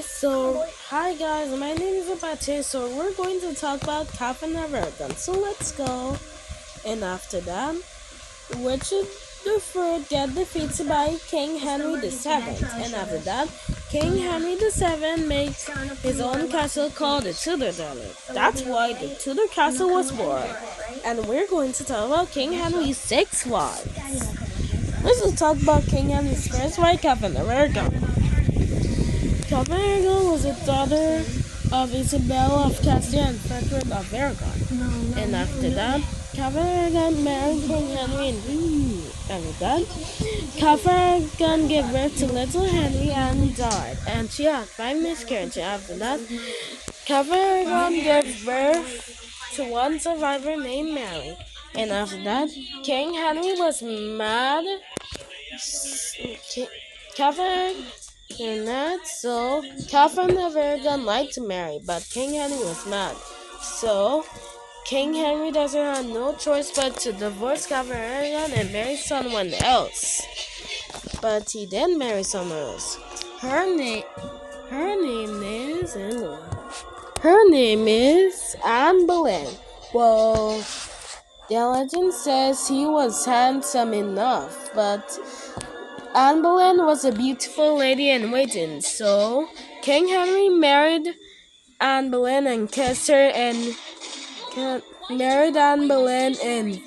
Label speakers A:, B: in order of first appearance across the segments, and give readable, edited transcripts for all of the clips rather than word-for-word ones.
A: Hi guys, my name is Abate. So we're going to talk about Captain American. So let's go. And after that, Richard III get defeated by King Henry VII. And after that, King Henry VII makes his own castle called the Tudor Dome. That's why the Tudor Castle was born. And we're going to talk about King Henry's 6 wives. Let's talk about King Henry's first wife, Captain American. Catherine was a daughter of Isabella of Castile and Frederick of Aragon. And after that, Catherine married King Henry and after that, Catherine gave birth to little Henry and died. And she had 5 miscarriages. After that, Catherine gave birth to one survivor named Mary. And after that, King Henry was mad. Catherine not so Catherine never got like to marry, but King Henry was mad. So King Henry doesn't have no choice but to divorce Catherine and marry someone else. But he did marry someone else. Her name is Anne Boleyn. Well, the legend says he was handsome enough, but Anne Boleyn was a beautiful lady in waiting, so King Henry married Anne Boleyn and kissed her and married Anne Boleyn and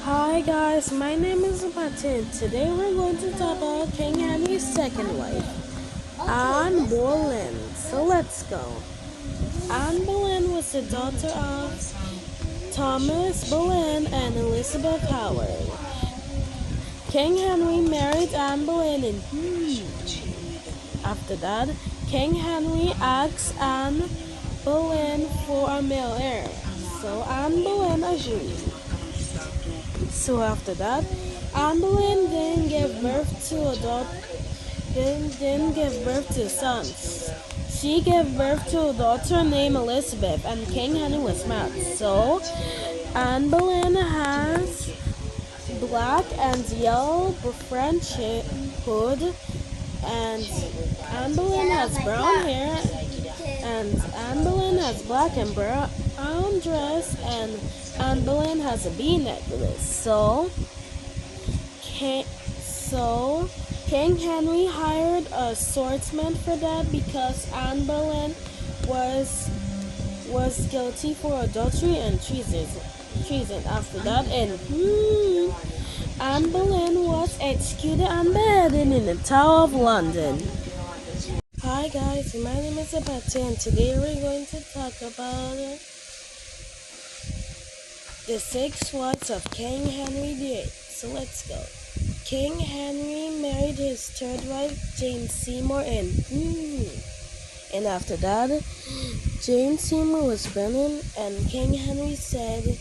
A: Hi guys, my name is Patin. Today we're going to talk about King Henry's second wife, Anne Boleyn. So let's go. Anne Boleyn was the daughter of Thomas Boleyn and Elizabeth Howard. King Henry married Anne Boleyn and after that, King Henry asked Anne Boleyn for a male heir. So Anne Boleyn agreed. So after that, Anne Boleyn then gave birth to sons. She gave birth to a daughter named Elizabeth, and King Henry was mad. So Anne Boleyn has black and yellow French hood, and Anne Boleyn has brown hair, and Anne Boleyn has black and brown dress, and Anne Boleyn has a bee necklace. So King Henry hired a swordsman for that because Anne Boleyn was guilty for adultery and treason. After that, and Anne Boleyn was executed and beheaded in the Tower of London. Hi guys, my name is Abate, and today we're going to talk about the 6 wives of King Henry VIII. So let's go. King Henry married his third wife, Jane Seymour, and after that, Jane Seymour was pregnant, and King Henry said,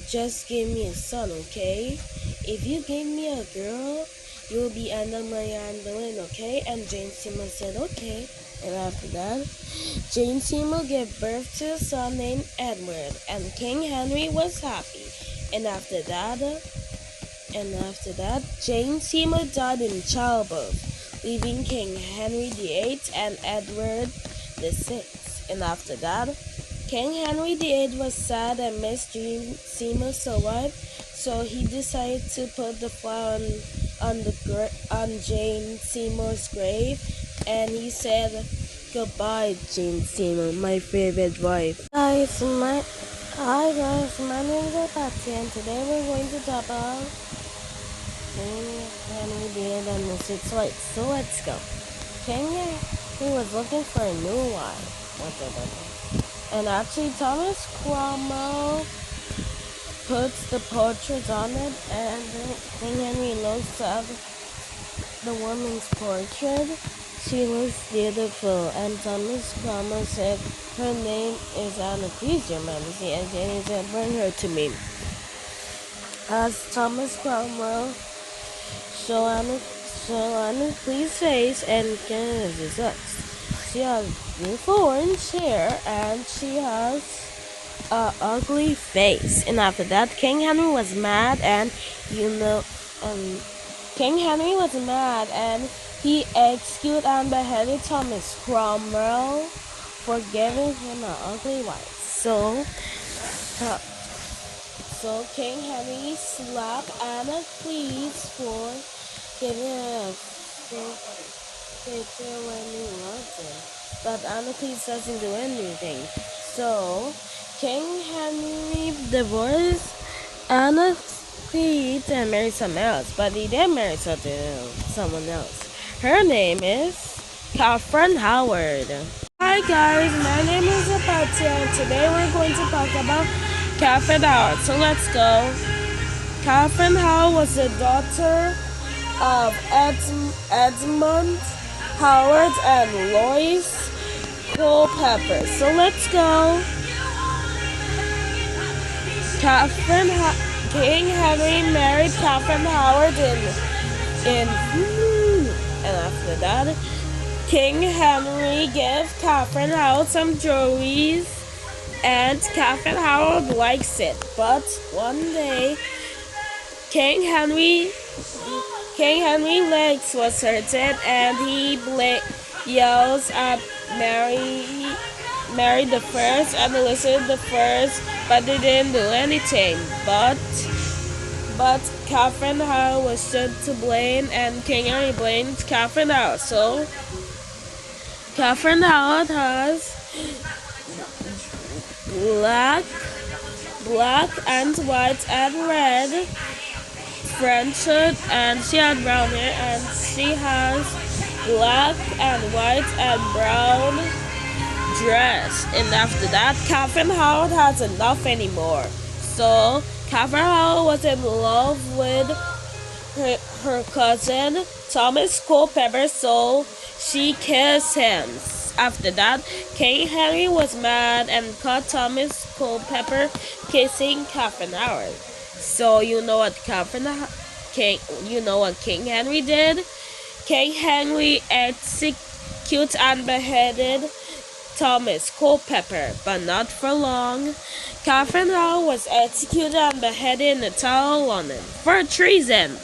A: "Just give me a son, okay? If you give me a girl, you'll be under my Anne Boleyn, okay?" And Jane Seymour said, "Okay." And after that, Jane Seymour gave birth to a son named Edward, and King Henry was happy. And after that, Jane Seymour died in childbirth, leaving King Henry VIII and Edward VI. And after that, King Henry VIII was sad and missed Jane Seymour so much, so he decided to put the flower on Jane Seymour's grave, and he said, "Goodbye, Jane Seymour, my favorite wife." Hi guys, my name is Apache, and today we're going to talk about King Henry VIII and the 6 wives. So let's go. King Henry was looking for a new wife. And actually, Thomas Cromwell puts the portrait on it, and King Henry looks at the woman's portrait. She looks beautiful, and Thomas Cromwell said, "Her name is Anna, please, your majesty," and Jane said, "Bring her to me." As Thomas Cromwell show Anna's pleased face, and King Henry she has beautiful orange hair, and she has an ugly face. And after that, King Henry was mad, and King Henry was mad and he executed and beheaded Thomas Cromwell for giving him an ugly wife. So King Henry slapped Anna Cleves for giving a picture when he loved him. But Anna Cleves doesn't do anything. So King Henry divorced Anna Cleves and married someone else. But he did marry someone else. Her name is Catherine Howard. Hi guys, my name is Apatia and today we're going to talk about Catherine Howard. So let's go. Catherine Howard was the daughter of Edmund Howard and Lois Culpeper. So let's go. King Henry married Catherine Howard and after that, King Henry gave Catherine Howard some jewelries, and Catherine Howard likes it. But one day, King Henry's legs was hurted, and he yells at Mary the First and Elizabeth the First, but they didn't do anything. But Catherine Howard was stood to blame, and King Henry blamed Catherine Howard. So Catherine Howard has black and white and red French shirt, and she had brown hair, and she has black and white and brown dress. And after that, Catherine Howard has enough anymore. So Catherine Howard was in love with her cousin Thomas Culpeper, so she kissed him. After that, King Henry was mad and caught Thomas Culpeper kissing Catherine Howard. So you know what King Henry did? King Henry executed and beheaded Thomas Culpeper, but not for long. Catherine Howard was executed and beheaded in the Tower of London for treason.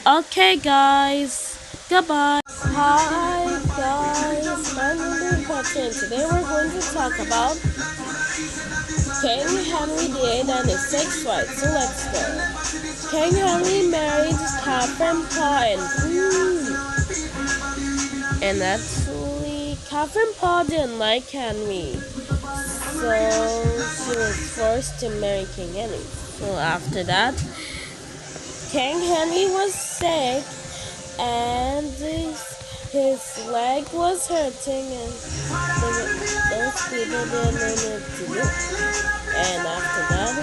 A: Okay, guys. Goodbye. Hi, guys. My name is Patrick, and today we're going to talk about King Henry VIII and his 6 wives. So let's go. King Henry married Catherine Parr and actually Catherine Parr didn't like Henry, so she was forced to marry King Henry. So after that, King Henry was sick and his leg was hurting, and those people didn't know what to do. And after that,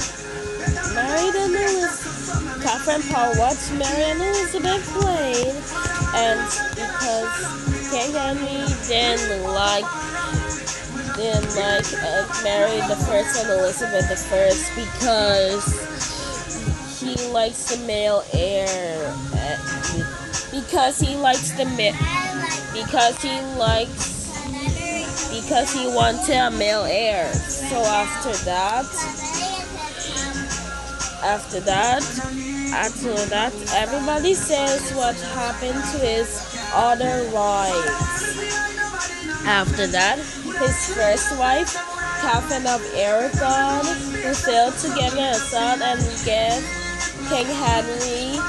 A: Catherine Parr watched Mary and Elizabeth played, and because King Henry didn't like Mary the First and Elizabeth the First because he likes the male heir. Because he wanted a male heir. So after that, everybody says what happened to his other wives. After that, his first wife, Catherine of Aragon, who failed to get a son and gave King Henry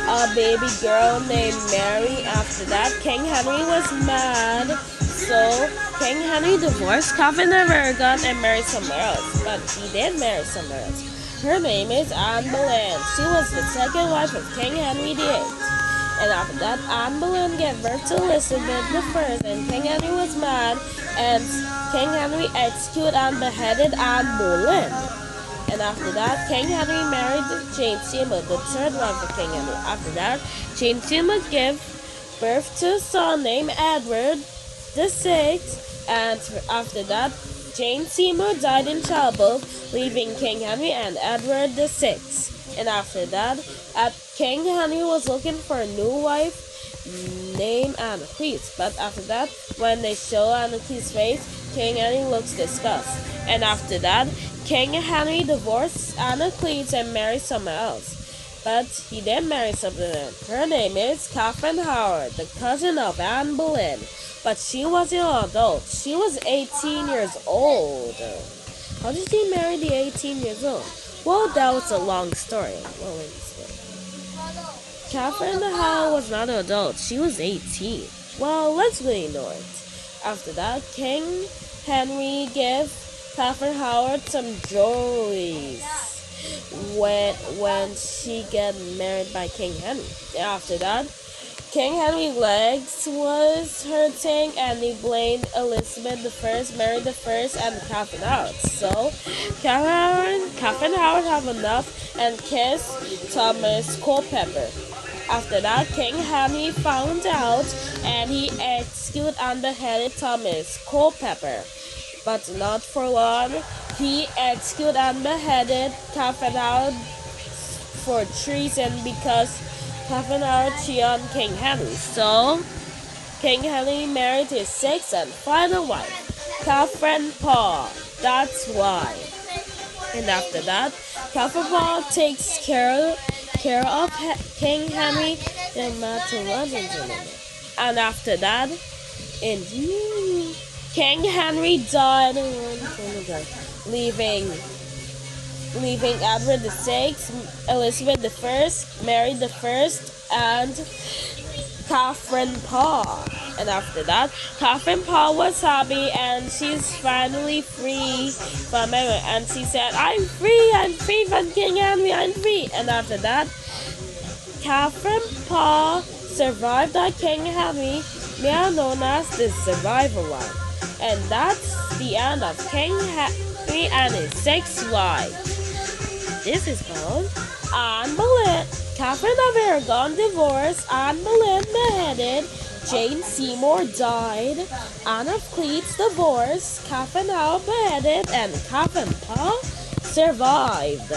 A: a baby girl named Mary. After that, King Henry was mad, so King Henry divorced Catherine of Aragon and married somewhere else. But he did marry somewhere else. Her name is Anne Boleyn. She was the second wife of King Henry VIII. And after that, Anne Boleyn gave birth to Elizabeth I, and King Henry was mad, and King Henry executed and beheaded Anne Boleyn. And after that, King Henry married Jane Seymour, the third wife of King Henry. After that, Jane Seymour gave birth to a son named Edward VI, and after that, Jane Seymour died in childbirth, leaving King Henry and Edward VI. And after that, King Henry was looking for a new wife named Anna Cleves. But after that, when they show Anna Cleves' face, King Henry looks disgusted. And after that, King Henry divorced Anna Cleves and married someone else. But he did marry something else. Her name is Catherine Howard, the cousin of Anne Boleyn. But she wasn't an adult. She was 18 years old. How did she marry the 18 years old? Well, that was a long story. Well, let me see. Catherine Howard was not an adult. She was 18. Well, let's really ignore it. After that, King Henry gave Catherine Howard some jewelry when she got married by King Henry. After that, King Henry's legs was hurting and he blamed Elizabeth I, Mary I, and Catherine Howard. So Catherine Howard have enough and kissed Thomas Culpeper. After that, King Henry found out and he executed and beheaded Thomas Culpeper. But not for long. He executed and beheaded Catherine Howard for treason because Catherine Howard cheated on King Henry. So, King Henry married his sixth and final wife, Catherine Parr. That's why. And after that, Catherine Parr takes care of King Henry no matter what. And after that, King Henry died, leaving Edward VI, Elizabeth I, Mary I, and Catherine Parr. And after that, Catherine Parr was happy and she's finally free from Edward. And she said, I'm free from King Henry, I'm free. And after that, Catherine Parr survived that King Henry, now known as the survivor line. And that's the end of King Henry and his sixth wife. This is called Anne Boleyn. Catherine of Aragon divorced, Anne Boleyn beheaded, Jane Seymour died, Anne of Cleves divorced, Catherine Howard beheaded, and Catherine Parr survived.